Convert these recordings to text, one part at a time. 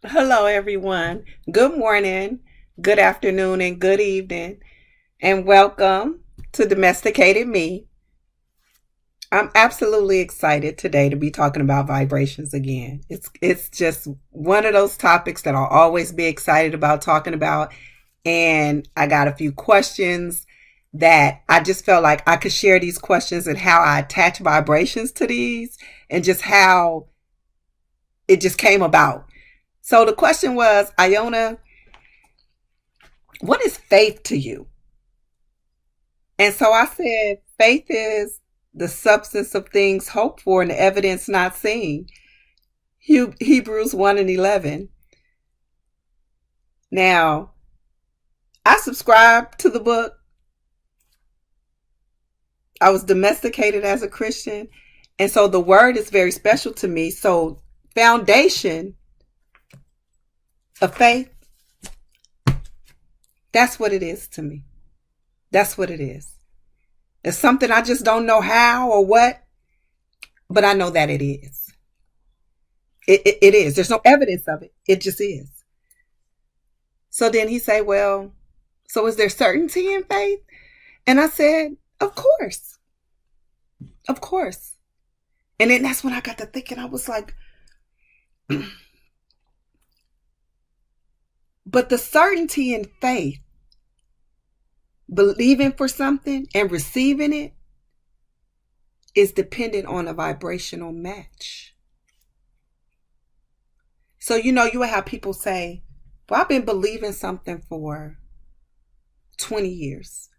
Hello, everyone. Good morning, good afternoon, and good evening, and welcome to Domesticated Me. I'm absolutely excited today to be talking about vibrations again. It's just one of those topics that I'll always be excited about talking about, and I got a few questions that I just felt like I could share these questions and how I attach vibrations to these, and just how it just came about. So the question was, Iona, what is faith to you? And so I said, faith is the substance of things hoped for and the evidence not seen. Hebrews 1 and 11. Now, I subscribe to the book. I was domesticated as a Christian. And so the word is very special to me. So, foundation of faith, that's what it is to me. That's what it is. It's something I just don't know how or what, but I know that it is. It is. There's no evidence of it. It just is. So then he said, well, so is there certainty in faith? And I said, of course. Of course. And then that's when I got to thinking, I was like, but the certainty in faith, believing for something and receiving it, is dependent on a vibrational match. So, you will have people say, well, I've been believing something for 20 years.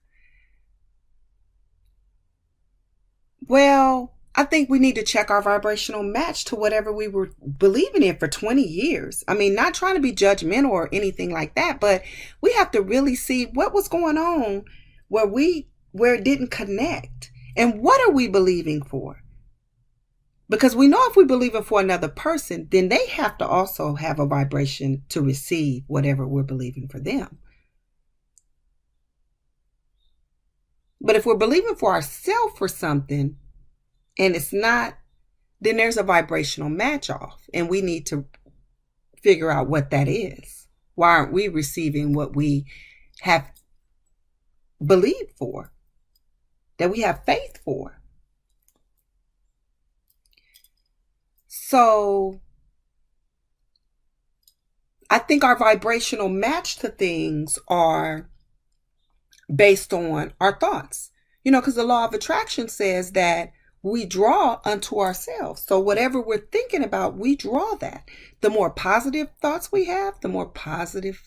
Well, I think we need to check our vibrational match to whatever we were believing in for 20 years. I mean, not trying to be judgmental or anything like that, but we have to really see what was going on where it didn't connect. And what are we believing for? Because we know if we believe it for another person, then they have to also have a vibration to receive whatever we're believing for them. But if we're believing for ourselves for something and it's not, then there's a vibrational match off. And we need to figure out what that is. Why aren't we receiving what we have believed for, that we have faith for? So I think our vibrational match to things are based on our thoughts. Because the law of attraction says that we draw unto ourselves. So whatever we're thinking about, we draw that. The more positive thoughts we have, the more positive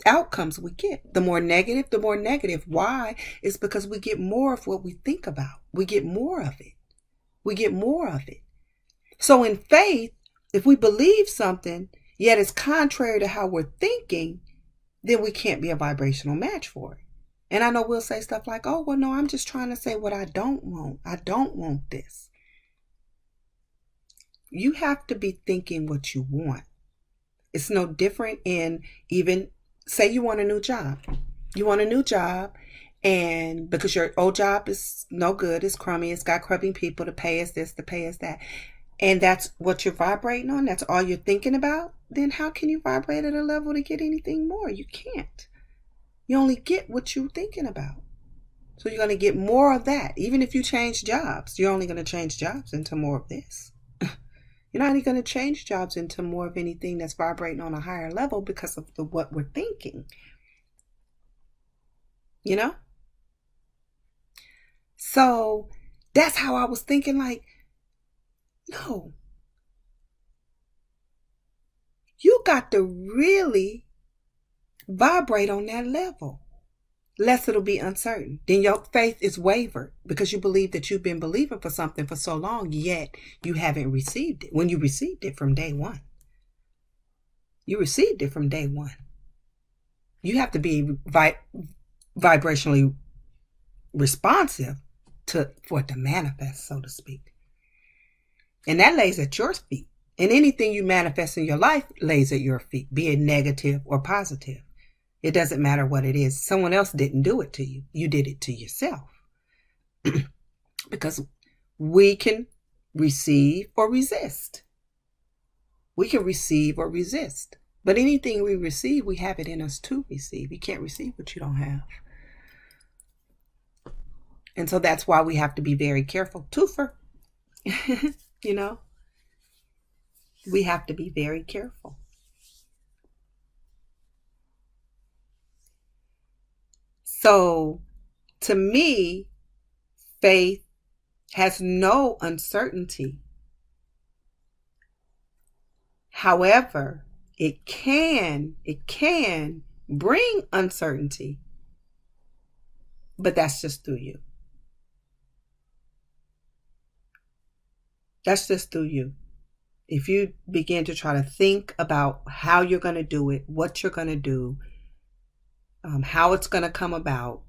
outcomes we get. The more negative, the more negative. Why? It's because we get more of what we think about. We get more of it. We get more of it. So in faith, if we believe something, yet it's contrary to how we're thinking, then we can't be a vibrational match for it. And I know we'll say stuff like, oh, well, no, I'm just trying to say what I don't want. I don't want this. You have to be thinking what you want. It's no different in even, say you want a new job. You want a new job, and because your old job is no good, it's crummy, it's got crummy people, the pay is this, the pay is that, and that's what you're vibrating on, that's all you're thinking about, then how can you vibrate at a level to get anything more? You can't. You only get what you're thinking about. So you're going to get more of that. Even if you change jobs, you're only going to change jobs into more of this. You're not even going to change jobs into more of anything that's vibrating on a higher level because of what we're thinking. So that's how I was thinking, like, no. You got to really vibrate on that level, lest it'll be uncertain. Then your faith is wavered because you believe that you've been believing for something for so long, yet you haven't received it. When you received it from day one, you received it from day one. You have to be vibrationally responsive for it to manifest, so to speak. And that lays at your feet. And anything you manifest in your life lays at your feet, be it negative or positive. It doesn't matter what it is. Someone else didn't do it to you. You did it to yourself. Because we can receive or resist. We can receive or resist. But anything we receive, we have it in us to receive. You can't receive what you don't have. And so that's why we have to be very careful. Twofer. You know, we have to be very careful. So to me, faith has no uncertainty. However, it can bring uncertainty, but that's just through you. That's just through you. If you begin to try to think about how you're going to do it, what you're going to do, how it's going to come about,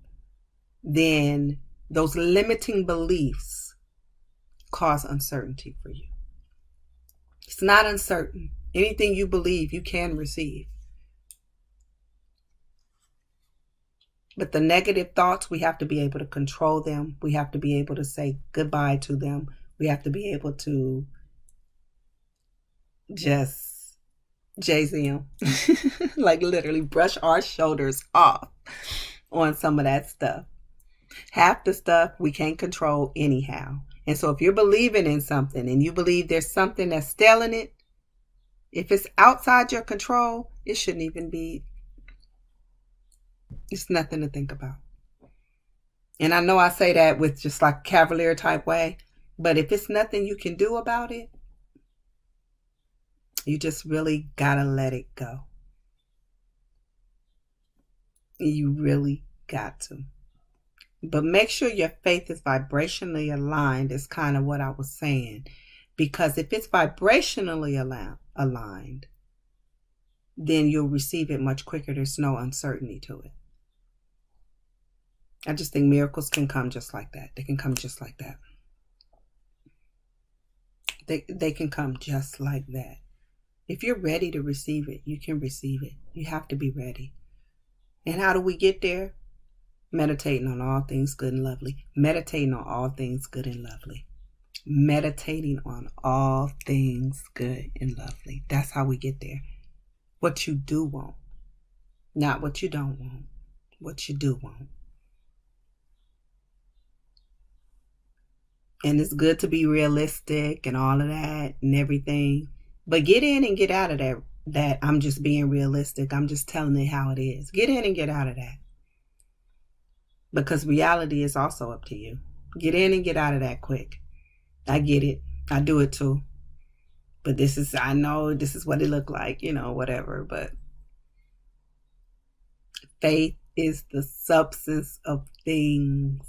then those limiting beliefs cause uncertainty for you. It's not uncertain. Anything you believe, you can receive. But the negative thoughts, we have to be able to control them. We have to be able to say goodbye to them. We have to be able to just Jay-Z, like literally brush our shoulders off on some of that stuff. Half the stuff we can't control anyhow. And so if you're believing in something and you believe there's something that's stealing it, if it's outside your control, it shouldn't even be. It's nothing to think about. And I know I say that with just like a cavalier type way, but if it's nothing you can do about it, you just really gotta let it go. You really got to. But make sure your faith is vibrationally aligned, is kind of what I was saying. Because if it's vibrationally aligned, then you'll receive it much quicker. There's no uncertainty to it. I just think miracles can come just like that. They can come just like that. They can come just like that. If you're ready to receive it, you can receive it. You have to be ready. And how do we get there? Meditating on all things good and lovely. Meditating on all things good and lovely. Meditating on all things good and lovely. That's how we get there. What you do want. Not what you don't want. What you do want. And it's good to be realistic and all of that and everything. But get in and get out of that I'm just being realistic. I'm just telling it how it is. Get in and get out of that. Because reality is also up to you. Get in and get out of that quick. I get it. I do it too. But I know this is what it looked like, whatever. But faith is the substance of things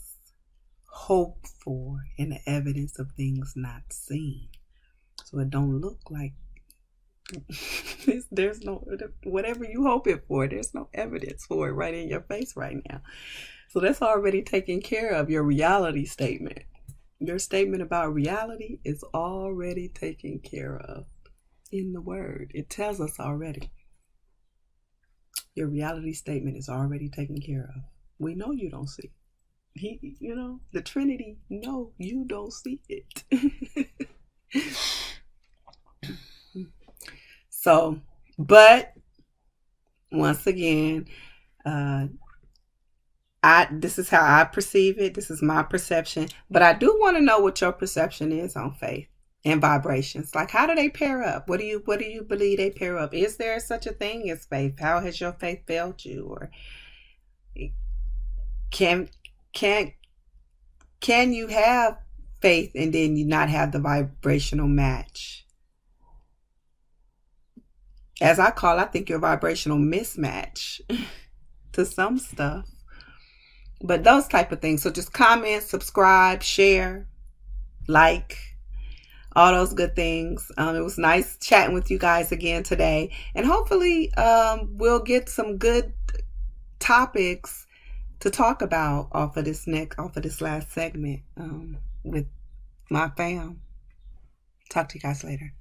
hoped for and the evidence of things not seen. So it don't look like there's no, whatever you hope it for, there's no evidence for it right in your face right now. So that's already taken care of. Your reality statement. Your statement about reality is already taken care of in the word. It tells us already. Your reality statement is already taken care of. We know you don't see it. The Trinity, no, you don't see it. So, but once again, this is how I perceive it. This is my perception. But I do want to know what your perception is on faith and vibrations. Like, how do they pair up? What do you believe they pair up? Is there such a thing as faith? How has your faith failed you? Or can you have faith and then you not have the vibrational match? As I think your vibrational mismatch to some stuff. But those type of things. So just comment, subscribe, share, like, all those good things. It was nice chatting with you guys again today. And hopefully we'll get some good topics to talk about off of this last segment with my fam. Talk to you guys later.